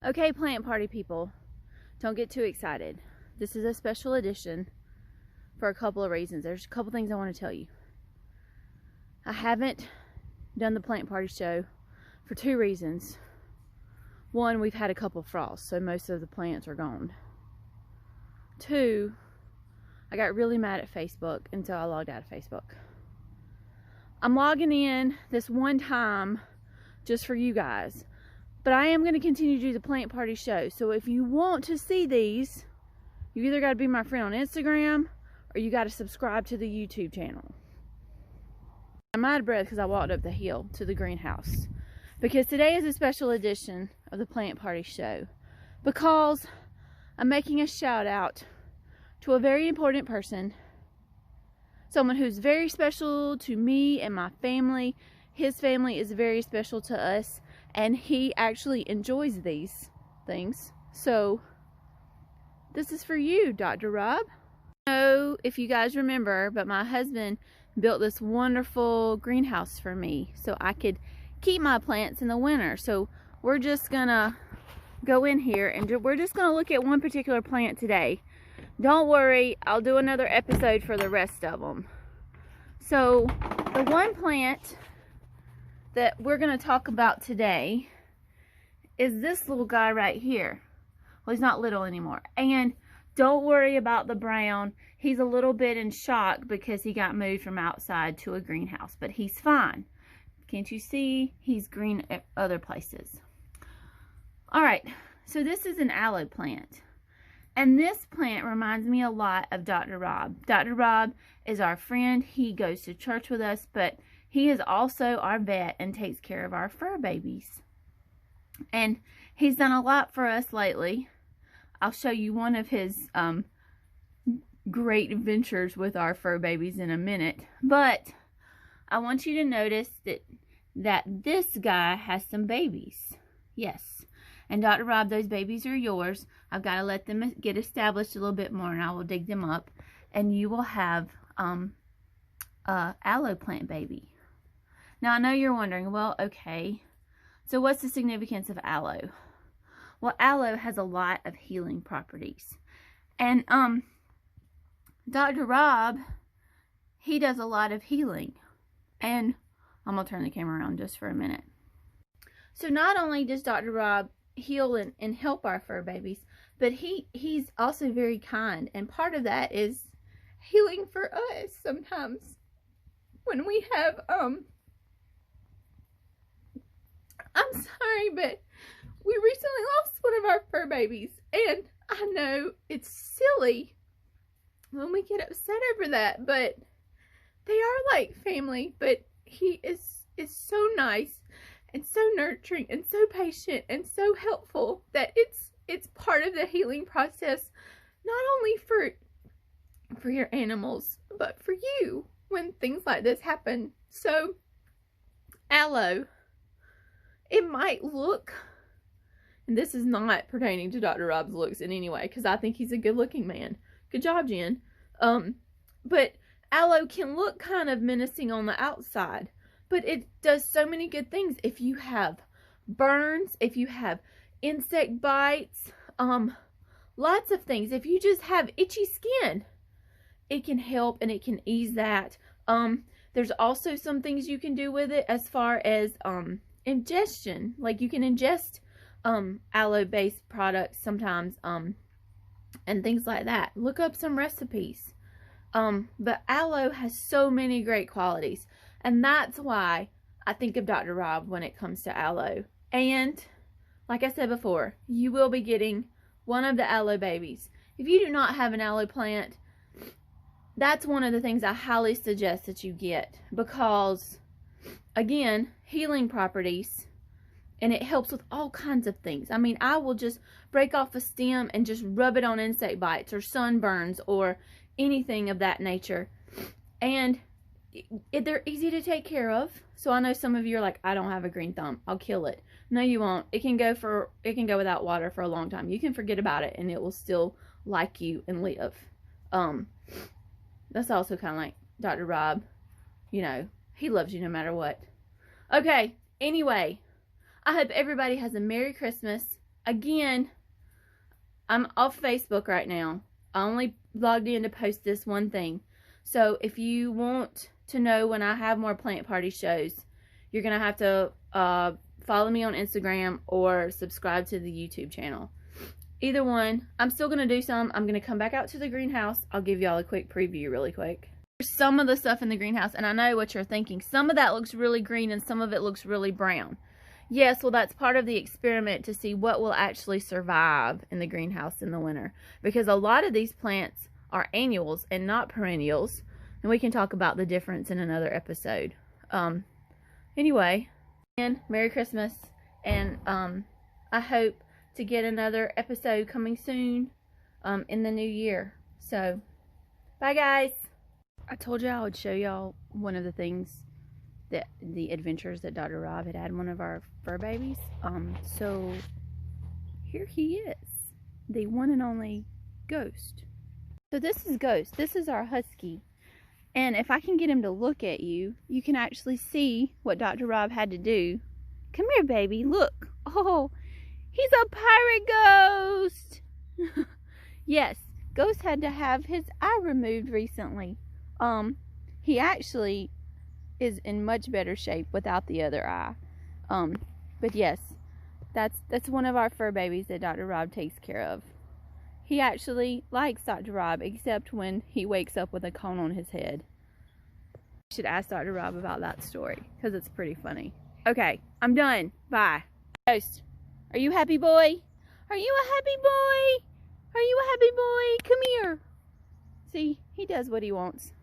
Okay, plant party people, don't get too excited. This is a special edition for a couple of reasons. There's a couple things I want to tell you. I haven't done the plant party show for two reasons. One, we've had a couple of frosts, so most of the plants are gone. Two, I got really mad at Facebook, and so I logged out of Facebook. I'm logging in this one time just for you guys. But I am going to continue to do the plant party show. So if you want to see these, you either got to be my friend on Instagram or you got to subscribe to the YouTube channel. I'm out of breath because I walked up the hill to the greenhouse. Because today is a special edition of the plant party show. Because I'm making a shout out to a very important person. Someone who's very special to me and my family. His family is very special to us. And he actually enjoys these things. So, this is for you, Dr. Rob. I don't know if you guys remember, but my husband built this wonderful greenhouse for me so I could keep my plants in the winter. So, we're just gonna go in here and we're just gonna look at one particular plant today. Don't worry, I'll do another episode for the rest of them. So, the one plant that we're going to talk about today is this little guy right here. Well, he's not little anymore. And don't worry about the brown. He's a little bit in shock because he got moved from outside to a greenhouse. But he's fine. Can't you see? He's green at other places. Alright, so this is an aloe plant. And this plant reminds me a lot of Dr. Rob. Dr. Rob is our friend. He goes to church with us, but he is also our vet and takes care of our fur babies. And he's done a lot for us lately. I'll show you one of his great adventures with our fur babies in a minute. But I want you to notice that this guy has some babies. Yes. And Dr. Rob, those babies are yours. I've got to let them get established a little bit more and I will dig them up. And you will have a aloe plant baby. Now, I know you're wondering, well, okay, so what's the significance of aloe? Well, aloe has a lot of healing properties. And Dr. Rob, he does a lot of healing. And I'm going to turn the camera around just for a minute. So not only does Dr. Rob heal and help our fur babies, but he's also very kind. And part of that is healing for us sometimes. When we have, I'm sorry, but we recently lost one of our fur babies. And I know it's silly when we get upset over that, but they are like family. But he is so nice and so nurturing and so patient and so helpful that it's part of the healing process, not only for your animals, but for you when things like this happen. So, aloe. It might look, and this is not pertaining to Dr. Rob's looks in any way, because I think he's a good-looking man. Good job, Jen. But aloe can look kind of menacing on the outside, but it does so many good things. If you have burns, if you have insect bites, lots of things. If you just have itchy skin, it can help and it can ease that. There's also some things you can do with it as far as, ingestion. Like you can ingest aloe based products sometimes and things like that. Look up some recipes. But aloe has so many great qualities, and that's why I think of Dr. Rob when it comes to aloe. And like I said before, you will be getting one of the aloe babies. If you do not have an aloe plant, that's one of the things I highly suggest that you get, because again, healing properties, and it helps with all kinds of things. I mean, I will just break off a stem and just rub it on insect bites or sunburns or anything of that nature. And they're easy to take care of. So I know some of you are like, I don't have a green thumb, I'll kill it. No, you won't. It can go without water for a long time. You can forget about it and it will still like you and live. That's also kind of like Dr. Rob. You know, he loves you no matter what. Okay, anyway, I hope everybody has a Merry Christmas again, I'm off Facebook right now. I only logged in to post this one thing. So if you want to know when I have more plant party shows, you're going to have to follow me on Instagram or subscribe to the YouTube channel. Either one, I'm still going to do some. I'm going to come back out to the greenhouse. I'll give y'all a quick preview really quick. There's some of the stuff in the greenhouse, and I know what you're thinking. Some of that looks really green and some of it looks really brown. Yes, well, that's part of the experiment to see what will actually survive in the greenhouse in the winter. Because a lot of these plants are annuals and not perennials. And we can talk about the difference in another episode. Anyway, and Merry Christmas. And I hope to get another episode coming soon in the new year. So, bye guys. I told you I would show y'all one of the things, the adventures that Dr. Rob had one of our fur babies. So here he is, the one and only Ghost. So this is Ghost. This is our husky. And if I can get him to look at you, you can actually see what Dr. Rob had to do. Come here, baby. Look. Oh, he's a pirate ghost. Yes, Ghost had to have his eye removed recently. He actually is in much better shape without the other eye. But yes, that's one of our fur babies that Dr. Rob takes care of. He actually likes Dr. Rob, except when he wakes up with a cone on his head. You should ask Dr. Rob about that story, because it's pretty funny. Okay, I'm done. Bye. Ghost, are you a happy boy? Are you a happy boy? Are you a happy boy? Come here. See, he does what he wants.